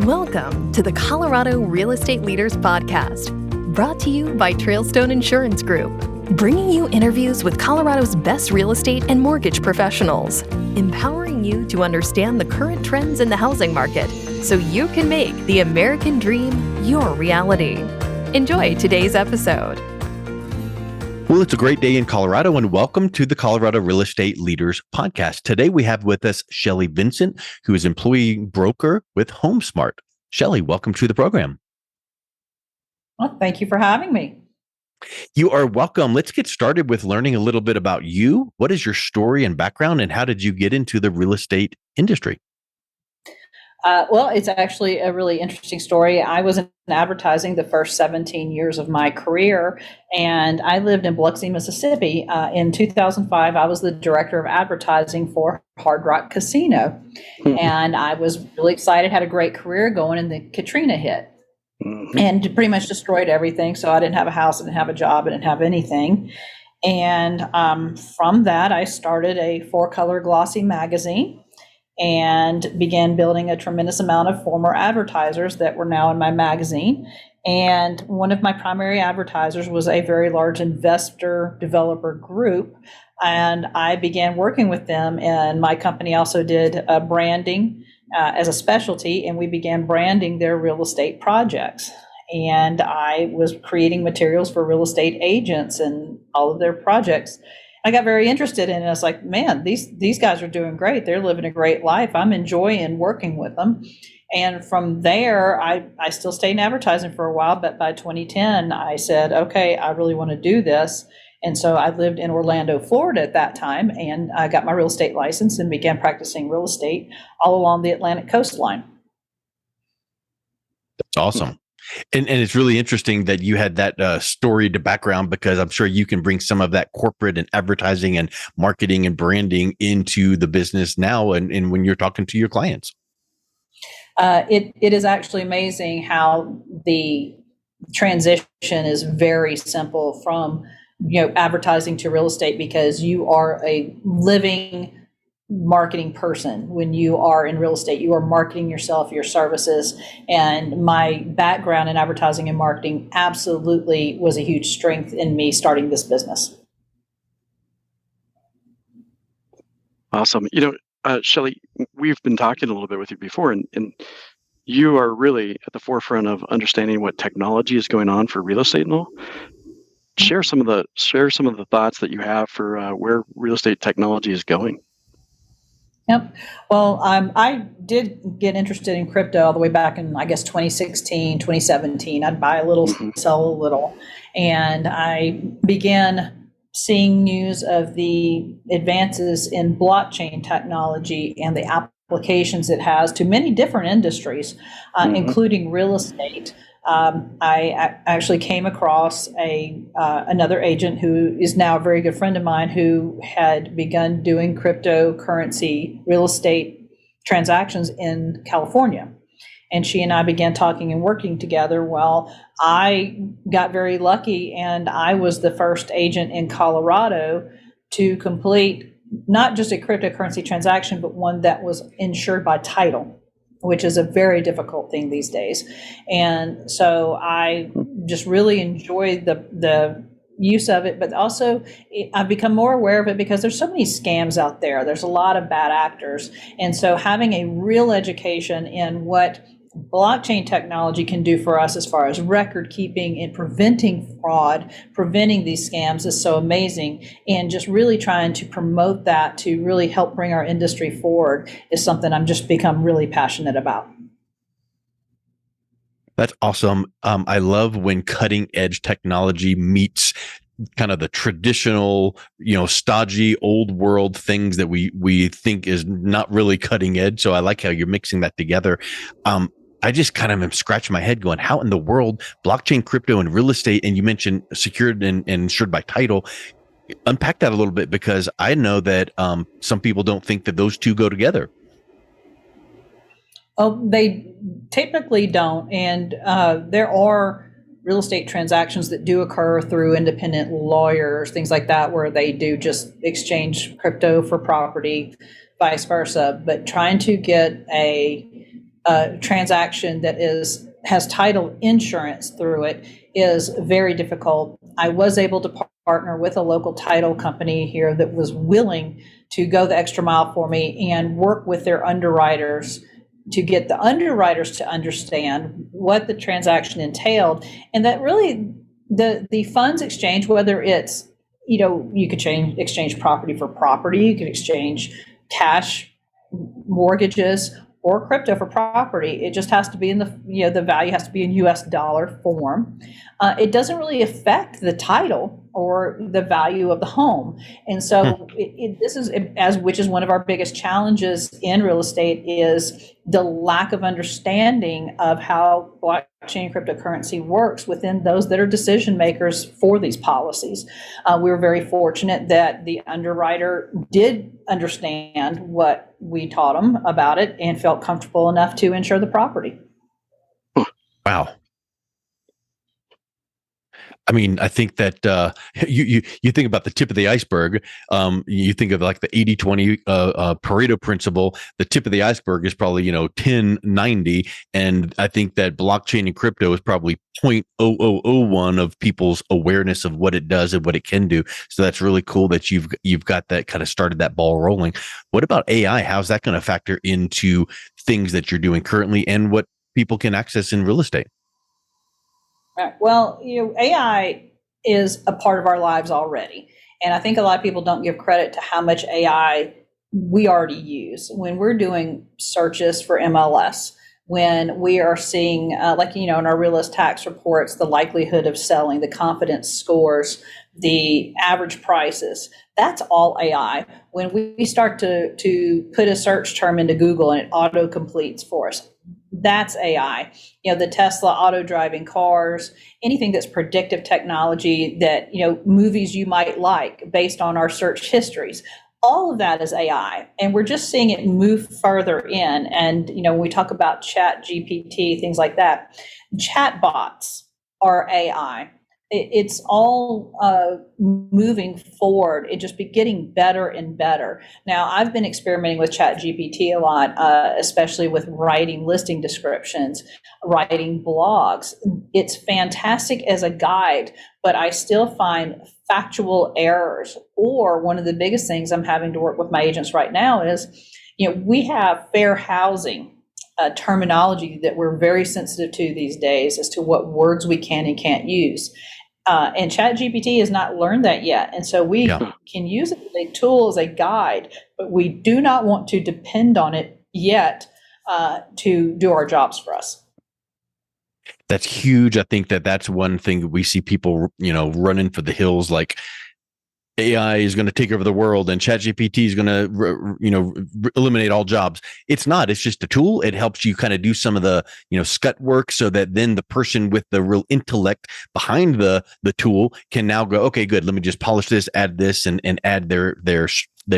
Welcome to the Colorado Real Estate Leaders Podcast, brought to you by Trailstone Insurance Group, bringing you interviews with Colorado's best real estate and mortgage professionals, empowering you to understand the current trends in the housing market so you can make the American dream your reality. Enjoy today's episode. Well, it's a great day in Colorado, and welcome to the Colorado Real Estate Leaders Podcast. Today, we have with us Shelly Vincent, who is employee broker with HomeSmart. Shelly, welcome to the program. Well, thank you for having me. You are welcome. Let's get started with learning a little bit about you. What is your story and background, and how did you get into the real estate industry? Well, it's actually a really interesting story. I was in advertising the first 17 years of my career, and I lived in Biloxi, Mississippi. In 2005, I was the director of advertising for Hard Rock Casino, and I was really excited, had a great career going, and the Katrina hit. And pretty much destroyed everything. So I didn't have a house, I didn't have a job, I didn't have anything. And from that, I started a 4-color glossy magazine and began building a tremendous amount of former advertisers that were now in my magazine. And one of my primary advertisers was a very large investor developer group. And I began working with them, and my company also did branding as a specialty, and we began branding their real estate projects. And I was creating materials for real estate agents and all of their projects. I got very interested in it. I was like, man, these guys are doing great. They're living a great life. I'm enjoying working with them. And from there, I still stayed in advertising for a while, but by 2010, I said, okay, I really want to do this. And so I lived in Orlando, Florida at that time, and I got my real estate license and began practicing real estate all along the Atlantic coastline. That's awesome. And it's really interesting that you had that storied background, because I'm sure you can bring some of that corporate and advertising and marketing and branding into the business now and when you're talking to your clients. It is actually amazing how the transition is very simple from advertising to real estate, because you are a living marketing person. When you are in real estate, you are marketing yourself, your services. And my background in advertising and marketing absolutely was a huge strength in me starting this business. Awesome. Shelly, we've been talking a little bit with you before, and you are really at the forefront of understanding what technology is going on for real estate and all. Share some of the thoughts that you have for where real estate technology is going. Yep. Well, I did get interested in crypto all the way back in, I guess, 2016, 2017. I'd buy a little, sell a little. And I began seeing news of the advances in blockchain technology and the applications it has to many different industries, including real estate. I actually came across another agent who is now a very good friend of mine, who had begun doing cryptocurrency real estate transactions in California. And she and I began talking and working together. Well, I got very lucky, and I was the first agent in Colorado to complete not just a cryptocurrency transaction, but one that was insured by title, which is a very difficult thing these days. And so I just really enjoyed the use of it, but also I've become more aware of it because there's so many scams out there. There's a lot of bad actors. And so having a real education in what blockchain technology can do for us as far as record keeping and preventing fraud, preventing these scams is so amazing. And just really trying to promote that to really help bring our industry forward is something I'm just become really passionate about. That's awesome. I love when cutting edge technology meets kind of the traditional, stodgy old world things that we think is not really cutting edge. So I like how you're mixing that together. I just kind of am scratching my head going, how in the world blockchain, crypto, and real estate, and you mentioned secured and insured by title. Unpack that a little bit, because I know that some people don't think that those two go together. Oh, they typically don't. And there are real estate transactions that do occur through independent lawyers, things like that, where they do just exchange crypto for property, vice versa. But trying to get a transaction that has title insurance through it is very difficult. I was able to partner with a local title company here that was willing to go the extra mile for me and work with their underwriters to get the underwriters to understand what the transaction entailed, and that really the funds exchange, whether it's, you could exchange property for property, you could exchange cash, mortgages, or crypto for property. It just has to be in the value has to be in US dollar form. It doesn't really affect the title or the value of the home. And so this is, which is one of our biggest challenges in real estate, is the lack of understanding of how blockchain and cryptocurrency works within those that are decision makers for these policies. We were very fortunate that the underwriter did understand what we taught them about it and felt comfortable enough to insure the property. Wow. I mean, I think that you think about the tip of the iceberg. You think of like the 80-20 Pareto principle. The tip of the iceberg is probably 10-90, and I think that blockchain and crypto is probably 0.0001 of people's awareness of what it does and what it can do. So that's really cool that you've got that kind of started that ball rolling. What about AI? How's that going to factor into things that you're doing currently and what people can access in real estate? Right. Well, AI is a part of our lives already. And I think a lot of people don't give credit to how much AI we already use. When we're doing searches for MLS, when we are seeing, in our realist tax reports, the likelihood of selling, the confidence scores, the average prices, that's all AI. When we start to put a search term into Google and it auto completes for us, that's AI. The Tesla auto driving cars, anything that's predictive technology, that, movies you might like based on our search histories, all of that is AI. And we're just seeing it move further in. And, when we talk about chat GPT, things like that, chat bots are AI. It's all moving forward. It just be getting better and better. Now, I've been experimenting with ChatGPT a lot, especially with writing listing descriptions, writing blogs. It's fantastic as a guide, but I still find factual errors. Or one of the biggest things I'm having to work with my agents right now is, we have fair housing terminology that we're very sensitive to these days as to what words we can and can't use. And ChatGPT has not learned that yet. And so we can use it as a tool, as a guide, but we do not want to depend on it yet to do our jobs for us. That's huge. I think that's one thing that we see people, running for the hills, like AI is going to take over the world and ChatGPT is going to, eliminate all jobs. It's not. It's just a tool. It helps you kind of do some of the, scut work, so that then the person with the real intellect behind the tool can now go, okay, good. Let me just polish this, add this, and add their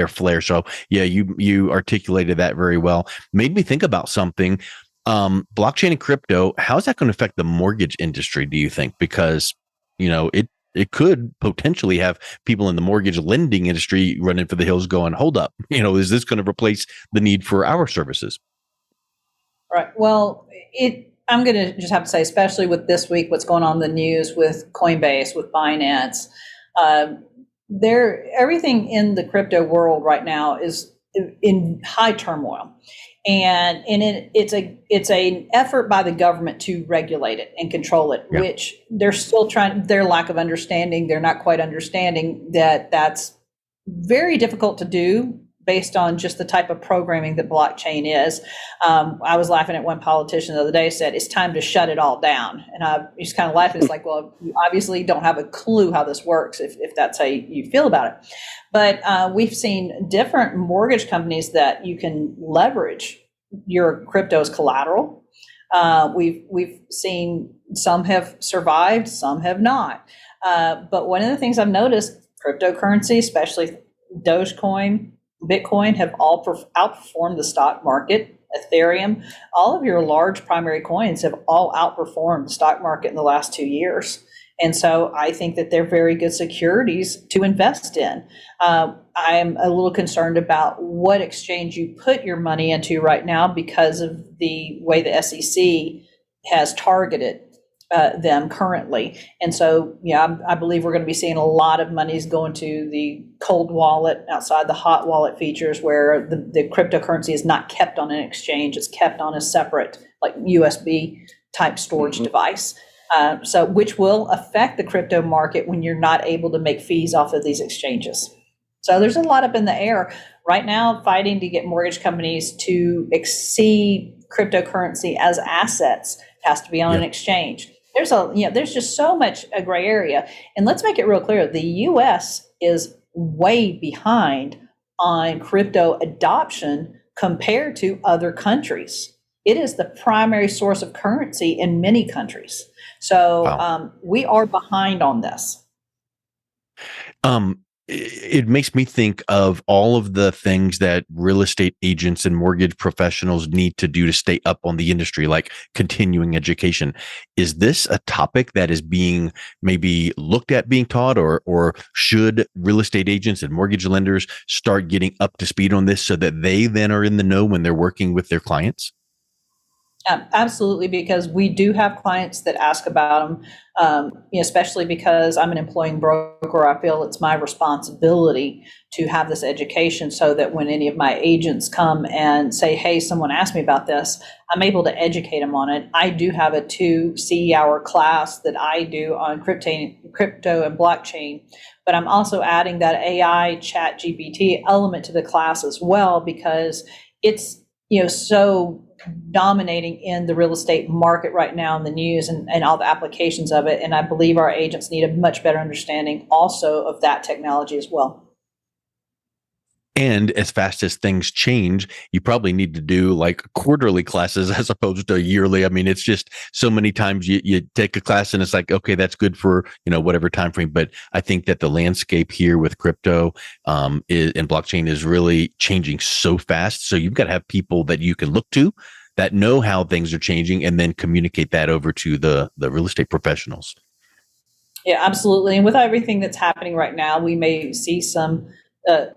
flair. So yeah, you articulated that very well. Made me think about something. Blockchain and crypto. How is that going to affect the mortgage industry, do you think? Because it could potentially have people in the mortgage lending industry running for the hills going, hold up, is this going to replace the need for our services? Right. Well, I'm going to just have to say, especially with this week, what's going on in the news with Coinbase, with Binance, everything in the crypto world right now is in high turmoil. And it's an effort by the government to regulate it and control it, which they're still trying. Their lack of understanding, they're not quite understanding that's very difficult to do based on just the type of programming that blockchain is. I was laughing at one politician the other day, said it's time to shut it all down, and I just kind of laughing. It's like, well, you obviously don't have a clue how this works if that's how you feel about it. But we've seen different mortgage companies that you can leverage your crypto as collateral. We've seen some have survived, some have not. But one of the things I've noticed, cryptocurrency, especially Dogecoin, Bitcoin, have all outperformed the stock market. Ethereum, all of your large primary coins have all outperformed the stock market in the last 2 years. And so I think that they're very good securities to invest in. I'm a little concerned about what exchange you put your money into right now because of the way the SEC has targeted them currently. And so, yeah, I believe we're going to be seeing a lot of monies going to the cold wallet outside the hot wallet features, where the cryptocurrency is not kept on an exchange. It's kept on a separate, like USB type storage device. So which will affect the crypto market when you're not able to make fees off of these exchanges. So there's a lot up in the air right now, fighting to get mortgage companies to exceed cryptocurrency as assets. Has to be on an exchange. There's just so much a gray area. And let's make it real clear, the US is way behind on crypto adoption compared to other countries. It is the primary source of currency in many countries. So we are behind on this. It makes me think of all of the things that real estate agents and mortgage professionals need to do to stay up on the industry, like continuing education. Is this a topic that is being maybe looked at being taught, or should real estate agents and mortgage lenders start getting up to speed on this so that they then are in the know when they're working with their clients? Absolutely, because we do have clients that ask about them, especially because I'm an employing broker. I feel it's my responsibility to have this education so that when any of my agents come and say, hey, someone asked me about this, I'm able to educate them on it. I do have a 2 CE hour class that I do on crypto and blockchain, but I'm also adding that AI chat GPT element to the class as well, because it's so dominating in the real estate market right now in the news and all the applications of it. And I believe our agents need a much better understanding also of that technology as well. And as fast as things change, you probably need to do like quarterly classes as opposed to yearly. I mean, it's just so many times you take a class and it's like, okay, that's good for, whatever time frame. But I think that the landscape here with crypto and blockchain is really changing so fast. So you've got to have people that you can look to that know how things are changing and then communicate that over to the real estate professionals. Yeah, absolutely. And with everything that's happening right now, we may see some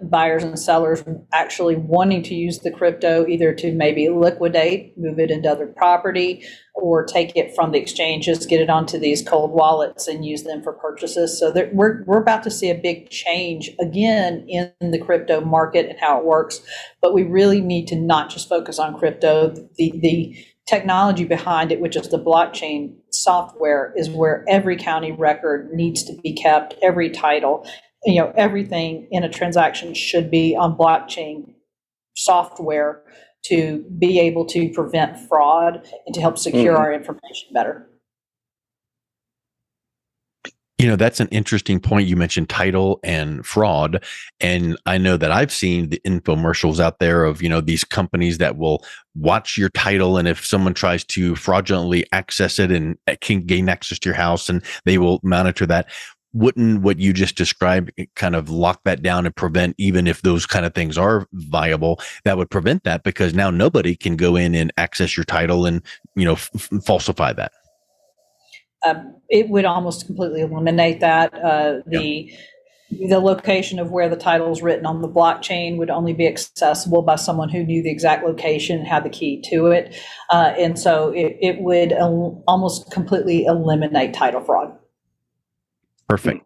buyers and sellers actually wanting to use the crypto either to maybe liquidate, move it into other property, or take it from the exchanges, get it onto these cold wallets and use them for purchases. So we're about to see a big change again in the crypto market and how it works. But we really need to not just focus on crypto. The technology behind it, which is the blockchain software, is where every county record needs to be kept, every title. Everything in a transaction should be on blockchain software to be able to prevent fraud and to help secure our information better. That's an interesting point. You mentioned title and fraud. And I know that I've seen the infomercials out there of, these companies that will watch your title. And if someone tries to fraudulently access it and can gain access to your house, and they will monitor that. Wouldn't what you just described kind of lock that down and prevent, even if those kind of things are viable, that would prevent that, because now nobody can go in and access your title and, falsify that? It would almost completely eliminate that. The location of where the title is written on the blockchain would only be accessible by someone who knew the exact location and had the key to it. And so it would almost completely eliminate title fraud. Perfect.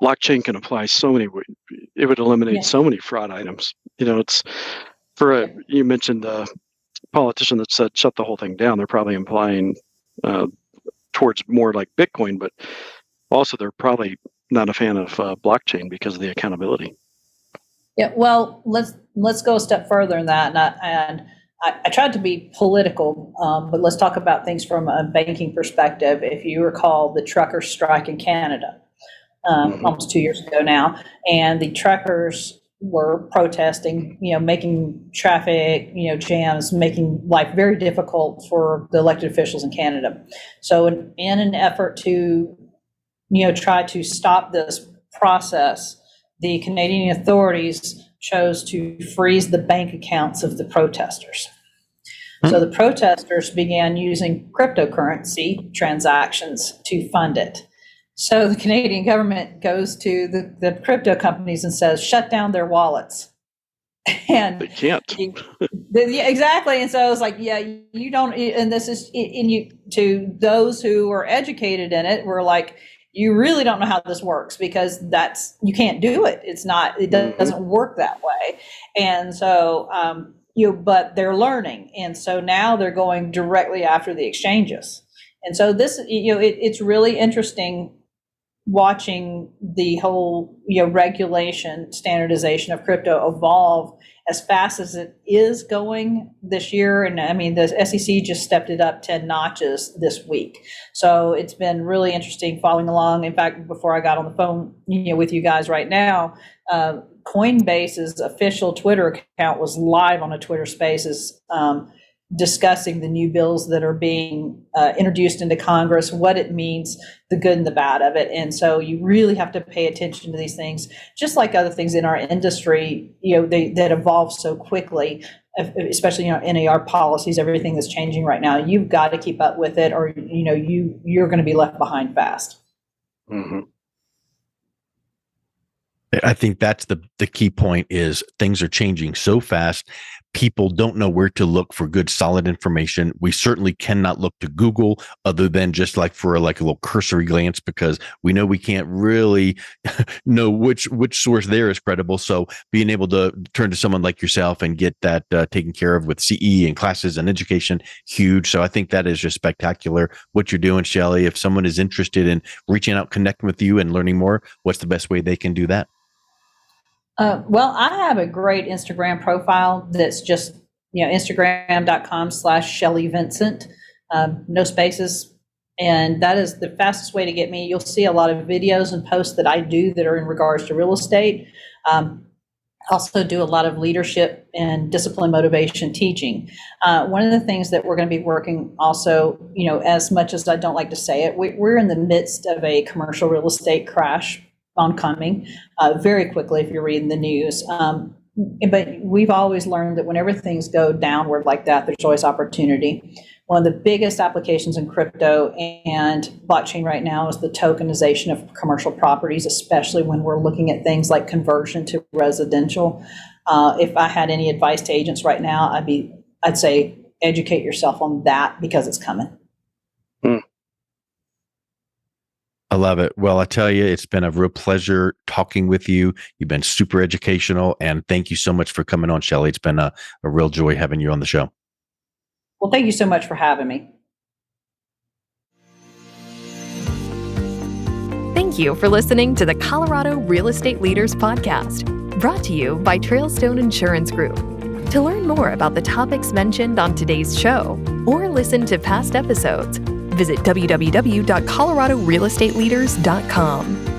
Blockchain can apply so many ways. It would eliminate so many fraud items. It's you mentioned the politician that said shut the whole thing down. They're probably implying towards more like Bitcoin, but also they're probably not a fan of blockchain because of the accountability. Yeah, well, let's go a step further in that, and I tried to be political, but let's talk about things from a banking perspective. If you recall the trucker strike in Canada, almost 2 years ago now, and the truckers were protesting, making traffic, jams, making life very difficult for the elected officials in Canada. So in an effort to, try to stop this process, the Canadian authorities chose to freeze the bank accounts of the protesters. So the protesters began using cryptocurrency transactions to fund it. So the Canadian government goes to the crypto companies and says, shut down their wallets. And They can't. yeah, exactly. And so it's like, yeah, you don't, and this is, and you, to those who are educated in it, we're like, you really don't know how this works, because you can't do it. It's not, it doesn't work that way. And so, but they're learning. And so now they're going directly after the exchanges. And so this, it's really interesting watching the whole, regulation, standardization of crypto evolve as fast as it is going this year. And I mean, the SEC just stepped it up 10 notches this week. So it's been really interesting following along. In fact, before I got on the phone, with you guys right now, Coinbase's official Twitter account was live on a Twitter Spaces, discussing the new bills that are being introduced into Congress, what it means, the good and the bad of it. And so you really have to pay attention to these things, just like other things in our industry, that evolve so quickly, especially, NAR policies, everything that's changing right now. You've got to keep up with it, or, you're going to be left behind fast. Mm-hmm. I think that's the key point, is things are changing so fast. People don't know where to look for good, solid information. We certainly cannot look to Google other than just for a little cursory glance, because we know we can't really know which source there is credible. So being able to turn to someone like yourself and get that taken care of with CE and classes and education, huge. So I think that is just spectacular what you're doing, Shelly. If someone is interested in reaching out, connecting with you and learning more, what's the best way they can do that? Well, I have a great Instagram profile that's just, Instagram.com/Shelly Vincent, no spaces. And that is the fastest way to get me. You'll see a lot of videos and posts that I do that are in regards to real estate. Also do a lot of leadership and discipline motivation teaching. One of the things that we're going to be working also, as much as I don't like to say it, we're in the midst of a commercial real estate crash oncoming very quickly if you're reading the news. But we've always learned that whenever things go downward like that, there's always opportunity. One of the biggest applications in crypto and blockchain right now is the tokenization of commercial properties, especially when we're looking at things like conversion to residential. If I had any advice to agents right now, I'd say educate yourself on that, because it's coming. I love it. Well, I tell you, it's been a real pleasure talking with you. You've been super educational, and thank you so much for coming on, Shelly. It's been a real joy having you on the show. Well, thank you so much for having me. Thank you for listening to the Colorado Real Estate Leaders Podcast, brought to you by Trailstone Insurance Group. To learn more about the topics mentioned on today's show, or listen to past episodes, visit www.coloradorealestateleaders.com.